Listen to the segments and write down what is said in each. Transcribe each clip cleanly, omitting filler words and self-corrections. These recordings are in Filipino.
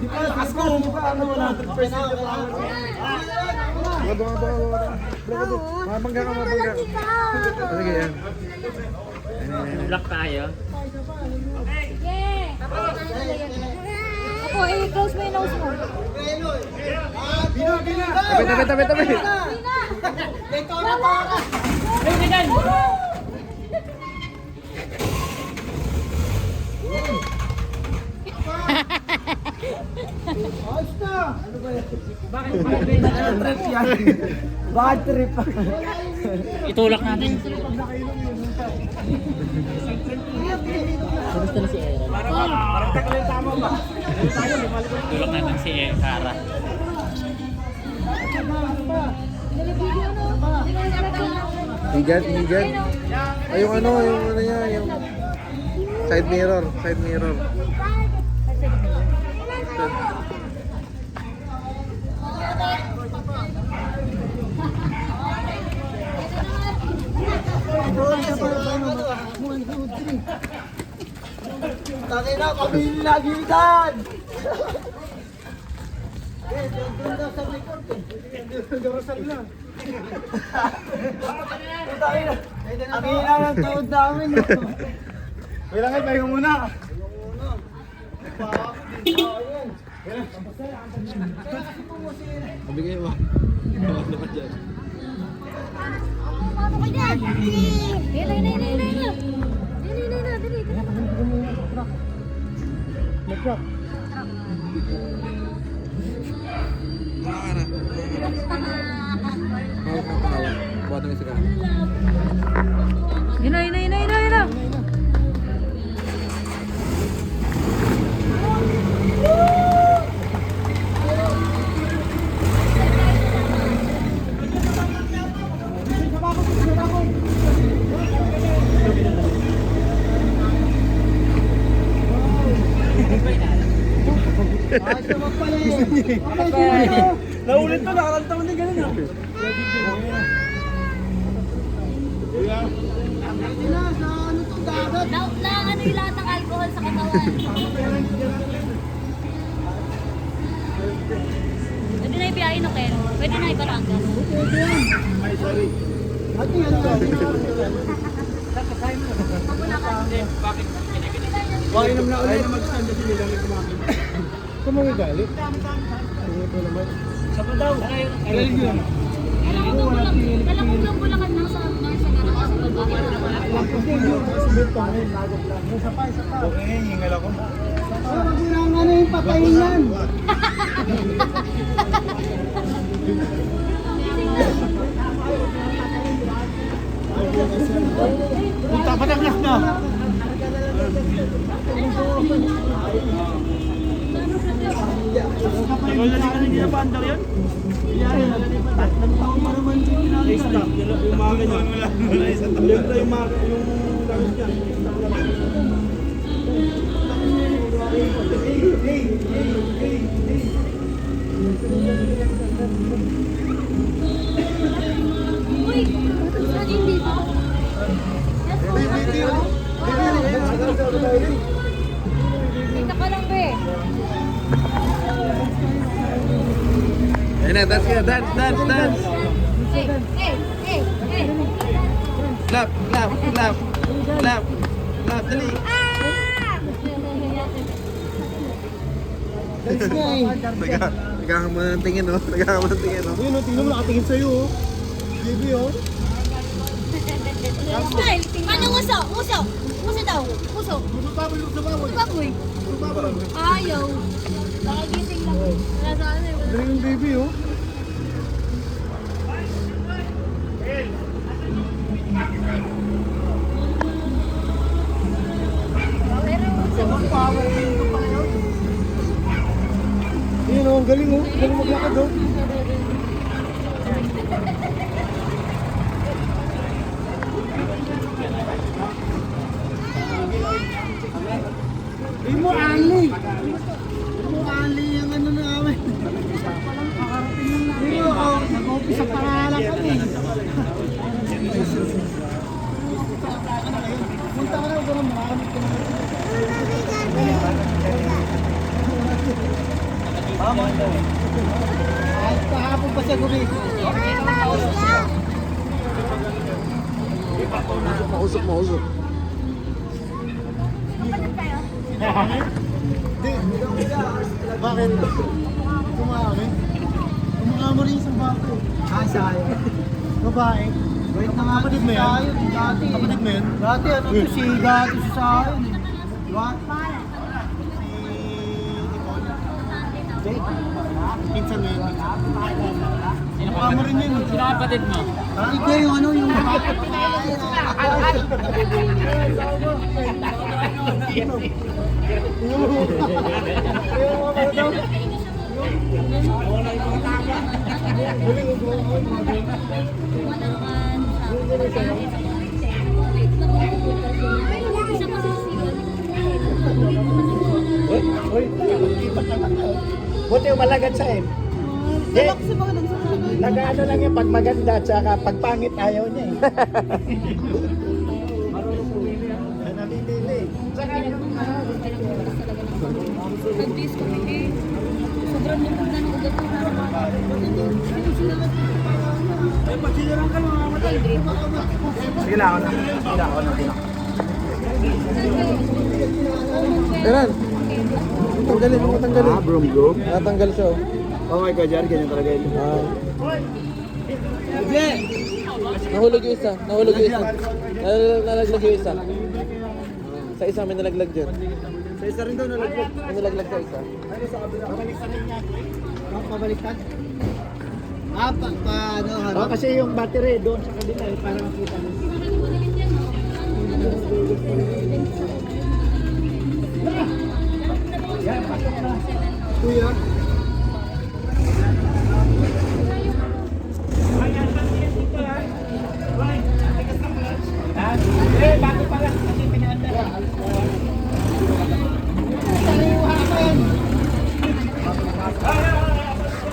Lakas ko! Ano 100% yung power? Mabangga ka, mabangga. Sige, yan. Block tayo. Ako, close mo yung nose mo. Tabi. Ito na para! Ayos na! Ano ba yan? Bakit yan? Bad trip. Itulak natin. Gusto na si Era. Parang takal yung tama ba? Itulak natin si Kara. Higad. Ay, yung ano niya, yung side mirror. Tangin na, pabili lagi yan! Doon daw sa record eh. Darasal na. Ang hina ng taod namin. Kailangan tayo muna. Mabigay mo. Bawat dapat dyan. Paano ka dyan? Dili. Nag-drop. Wala ka na. Hawak. Buhat mo isa ka. Ina. Ayos naman pala eh. Naulit to, nakarang taon din ganun ah. Hindi na, sa ano to dagat. Na ano yung lahat ng alcohol sa katawan. Pwede na ibiyahin no, Ken? Pwede na ibarangas. Ay, sorry. Ate, ano na? Ako na ka. Pakinom na ulit. Ay, mag-stand na sila lang kumakin. Kung mga galit. Ito naman. Sapa daw. Galit yun. Kailangan ko lang bulakan lang sa garage sa babae. Isa pa. Okay, hingal ako. Magulang ano yung patayin yan. Punta pa na class na. Tagal na naman hindi na paandar yan? Tatlong taon pa naman yung pinakita. Yung mga ganyan. Wala isang taon. Yung gamit niya. Uy! Saan yung dito? Dito ka lang, be. Ayun na, dance ka. Dance. Hey! Clap. Dali. Ah! Dance nga eh. Nagkaka mo ng tingin, oh. Yun, tingnan mo nakatingin sa'yo, oh. Baby, oh. Style! Anong uso? Uso daw. Uso. Baboy. Ayaw. Nakagising lang. Wala sa ano eh. Dali yung baby, oh. Pero uso. Yun, oh. Ang galing, oh. Galing maglakad, oh. Hindi mo ali yung ano na amin. Hindi mo, nag-office sa pangalan kami. Punta ka na, gano'n, makakamit ka na. Kahapon pa siya gumising. Mausok. Bakit? Kumakain? Kumakain mo rin isang bato. Sayang. Babae. Wait na nga. Kapatid mo yan? Dati. Kapatid mo yan? Dati ano to si Dati si Sayon. Diba? Si Pinsan mo yun. Mukha mo rin yun. Sino kapatid mo? Hindi yung ano yung Buti umalagad sa em. Nag-ano lang yan pag maganda at saka pag pangit ayaw niya eh. Nabibili. Nag-disco kami. Sobrang lumog na ng ugat ko. pagsilarang ka mga matay. Sige na ako na. Eran. Tanggalin mo, tanggalin. Bro. Tanggal siya oh. Oh my God, Jar, ganyan talaga yun. Nahulog yung isa. Nalaglag yung isa. Sa isa may nalaglag dyan. Sa isa rin daw nalaglag. May nalaglag sa isa. Pabaliktad? Paano harap? Oh, kasi yung battery doon sa kabila eh, para makita mo. Kuya?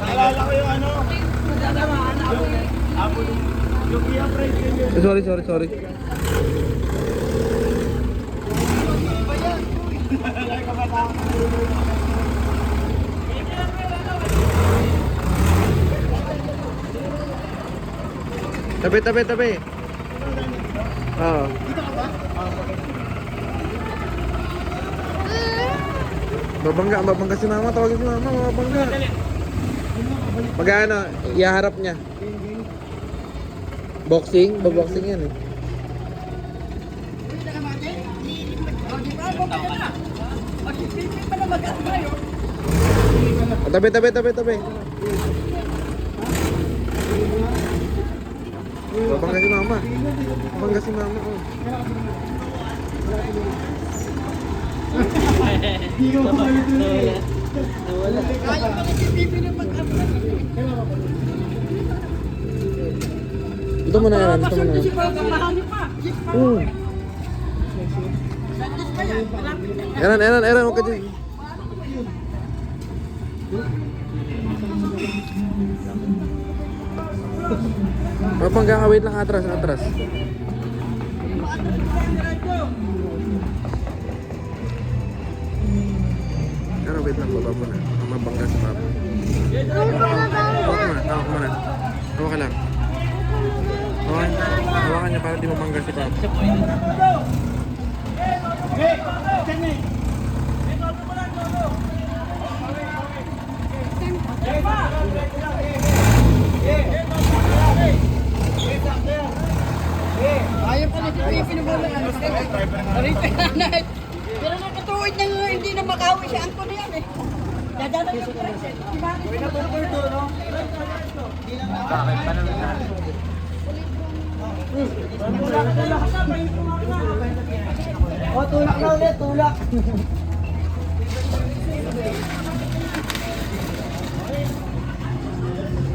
Naalala ko yung ano? Yung Kia Pride yun. Sorry. Tabi. Oo. Babangga si mama, tawagin si mama, babangga. Mag-ano, ihaharap niya. Boxing yan eh. Tabi. Babangga si mama, oh. Ito mo na yan. Eran, huwag ka dyan. Babangga ka, wait lang, atras. Wait lang, baba mo na. Mabangga si mama. Tawag mo na. Tawa ka lang. Hawakan niya para di mabangga si papa. Ayaw pa na si Kuya pinubulaan. Pero nakatuwid na nga, hindi na makawi siya. Ang kuno yan eh. Dadaan yung present. Bakit pa naman natin? Tulak na ulit, tulak.